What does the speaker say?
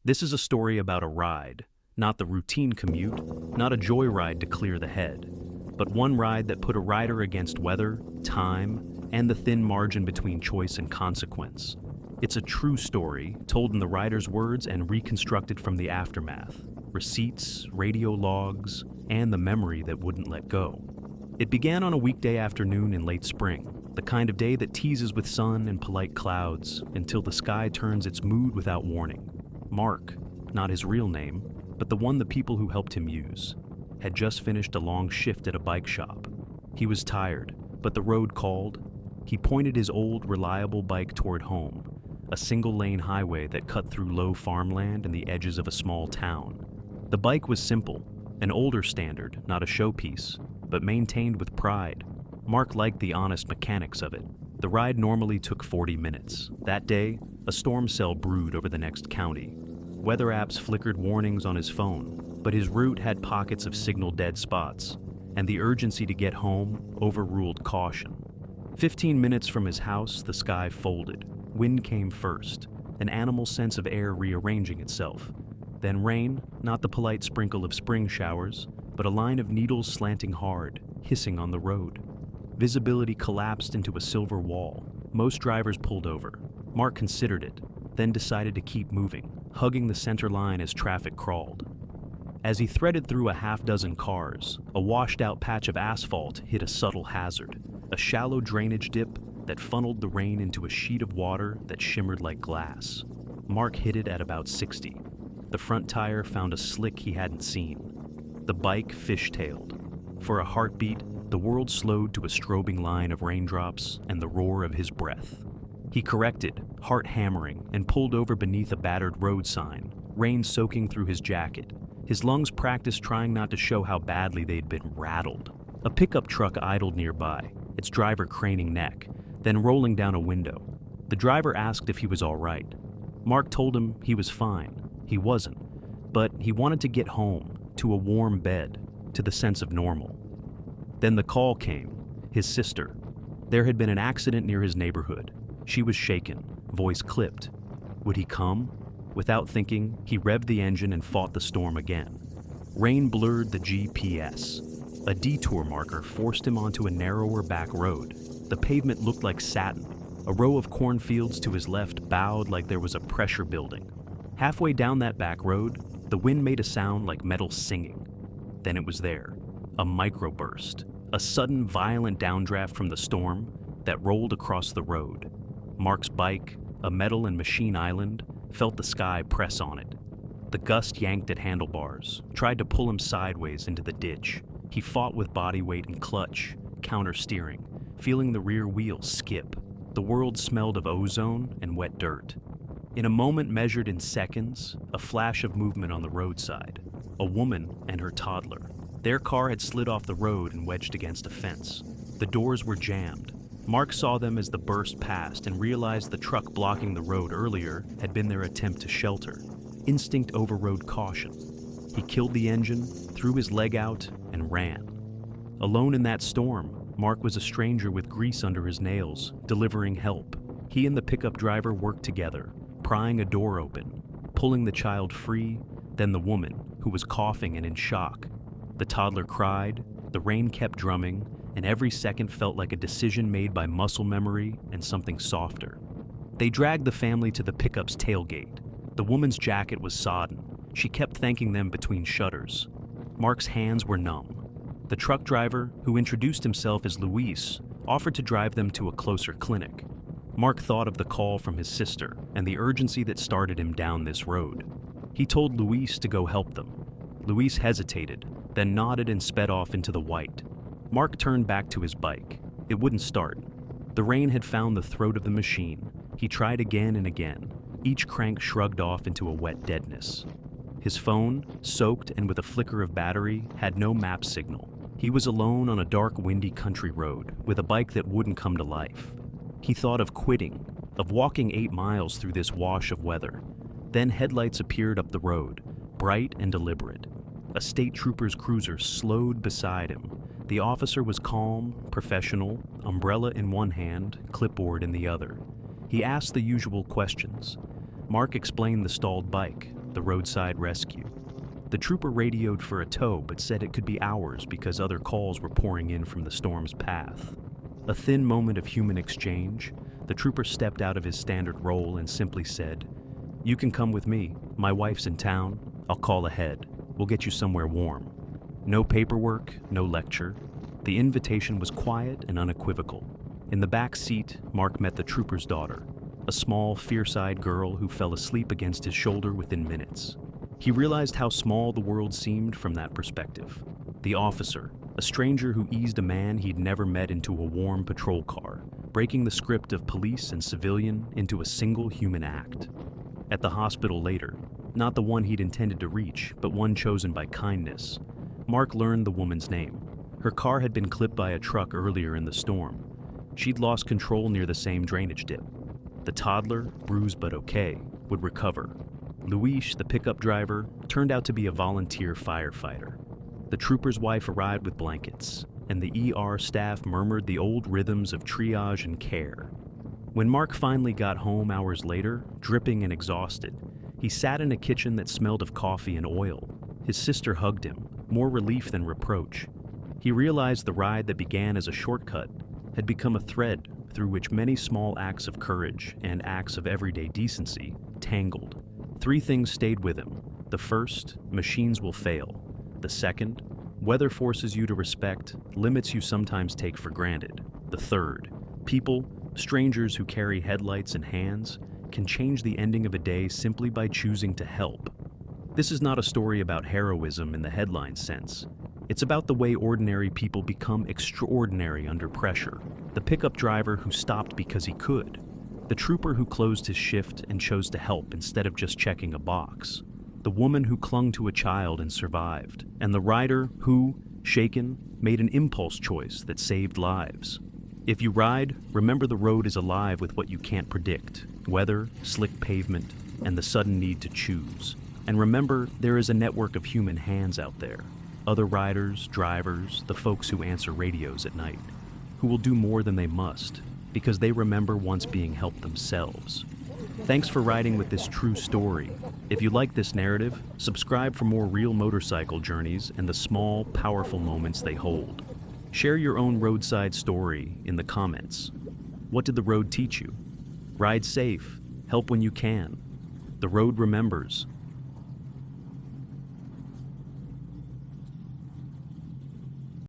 This is a story about a ride, not the routine commute, not a joyride to clear the head, but one ride that put a rider against weather, time, and the thin margin between choice and consequence. It's a true story, told in the rider's words and reconstructed from the aftermath. Receipts, radio logs, and the memory that wouldn't let go. It began on a weekday afternoon in late spring, the kind of day that teases with sun and polite clouds until the sky turns its mood without warning. Mark, not his real name, but the one the people who helped him use, had just finished a long shift at a bike shop. He was tired, but the road called. He pointed his old, reliable bike toward home, a single-lane highway that cut through low farmland and the edges of a small town. The bike was simple, an older standard, not a showpiece, but maintained with pride. Mark liked the honest mechanics of it. The ride normally took 40 minutes. That day, a storm cell brewed over the next county. Weather apps flickered warnings on his phone, but his route had pockets of signal dead spots, and the urgency to get home overruled caution. 15 minutes from his house, the sky folded. Wind came first, an animal sense of air rearranging itself. Then rain, not the polite sprinkle of spring showers, but a line of needles slanting hard, hissing on the road. Visibility collapsed into a silver wall. Most drivers pulled over. Mark considered it, then decided to keep moving, hugging the center line as traffic crawled. As he threaded through a half-dozen cars, a washed-out patch of asphalt hit a subtle hazard, a shallow drainage dip that funneled the rain into a sheet of water that shimmered like glass. Mark hit it at about 60. The front tire found a slick he hadn't seen. The bike fishtailed. For a heartbeat, the world slowed to a strobing line of raindrops and the roar of his breath. He corrected, heart hammering, and pulled over beneath a battered road sign, rain soaking through his jacket. His lungs practiced trying not to show how badly they'd been rattled. A pickup truck idled nearby, its driver craning neck, then rolling down a window. The driver asked if he was all right. Mark told him he was fine. He wasn't, but he wanted to get home, to a warm bed, to the sense of normal. Then the call came, his sister. There had been an accident near his neighborhood. She was shaken, voice clipped. Would he come? Without thinking, he revved the engine and fought the storm again. Rain blurred the GPS. A detour marker forced him onto a narrower back road. The pavement looked like satin. A row of cornfields to his left bowed like there was a pressure building. Halfway down that back road, the wind made a sound like metal singing. Then it was there, a microburst, a sudden violent downdraft from the storm that rolled across the road. Mark's bike, a metal and machine island, felt the sky press on it. The gust yanked at handlebars, tried to pull him sideways into the ditch. He fought with body weight and clutch, counter-steering, feeling the rear wheel skip. The world smelled of ozone and wet dirt. In a moment measured in seconds, a flash of movement on the roadside. A woman and her toddler. Their car had slid off the road and wedged against a fence. The doors were jammed. Mark saw them as the burst passed and realized the truck blocking the road earlier had been their attempt to shelter. Instinct overrode caution. He killed the engine, threw his leg out, and ran. Alone in that storm, Mark was a stranger with grease under his nails, delivering help. He and the pickup driver worked together, prying a door open, pulling the child free, then the woman, who was coughing and in shock. The toddler cried, the rain kept drumming, and every second felt like a decision made by muscle memory and something softer. They dragged the family to the pickup's tailgate. The woman's jacket was sodden. She kept thanking them between shudders. Mark's hands were numb. The truck driver, who introduced himself as Luis, offered to drive them to a closer clinic. Mark thought of the call from his sister and the urgency that started him down this road. He told Luis to go help them. Luis hesitated, then nodded and sped off into the white. Mark turned back to his bike. It wouldn't start. The rain had found the throat of the machine. He tried again and again. Each crank shrugged off into a wet deadness. His phone, soaked and with a flicker of battery, had no map signal. He was alone on a dark, windy country road with a bike that wouldn't come to life. He thought of quitting, of walking 8 miles through this wash of weather. Then headlights appeared up the road, bright and deliberate. A state trooper's cruiser slowed beside him. The officer was calm, professional, umbrella in one hand, clipboard in the other. He asked the usual questions. Mark explained the stalled bike, the roadside rescue. The trooper radioed for a tow but said it could be hours because other calls were pouring in from the storm's path. A thin moment of human exchange, the trooper stepped out of his standard role and simply said, "You can come with me. My wife's in town. I'll call ahead. We'll get you somewhere warm." No paperwork, no lecture. The invitation was quiet and unequivocal. In the back seat, Mark met the trooper's daughter, a small, fierce-eyed girl who fell asleep against his shoulder within minutes. He realized how small the world seemed from that perspective. The officer, a stranger who eased a man he'd never met into a warm patrol car, breaking the script of police and civilian into a single human act. At the hospital later, not the one he'd intended to reach, but one chosen by kindness, Mark learned the woman's name. Her car had been clipped by a truck earlier in the storm. She'd lost control near the same drainage dip. The toddler, bruised but okay, would recover. Luis, the pickup driver, turned out to be a volunteer firefighter. The trooper's wife arrived with blankets, and the ER staff murmured the old rhythms of triage and care. When Mark finally got home hours later, dripping and exhausted, he sat in a kitchen that smelled of coffee and oil. His sister hugged him, more relief than reproach. He realized the ride that began as a shortcut had become a thread through which many small acts of courage and acts of everyday decency tangled. 3 things stayed with him. The first, machines will fail. The second, weather forces you to respect limits you sometimes take for granted. The third, people, strangers who carry headlights in hands, can change the ending of a day simply by choosing to help. This is not a story about heroism in the headline sense. It's about the way ordinary people become extraordinary under pressure. The pickup driver who stopped because he could. The trooper who closed his shift and chose to help instead of just checking a box. The woman who clung to a child and survived. And the rider who, shaken, made an impulse choice that saved lives. If you ride, remember the road is alive with what you can't predict. Weather, slick pavement, and the sudden need to choose. And remember, there is a network of human hands out there. Other riders, drivers, the folks who answer radios at night, who will do more than they must, because they remember once being helped themselves. Thanks for riding with this true story. If you like this narrative, subscribe for more real motorcycle journeys and the small, powerful moments they hold. Share your own roadside story in the comments. What did the road teach you? Ride safe, help when you can. The road remembers.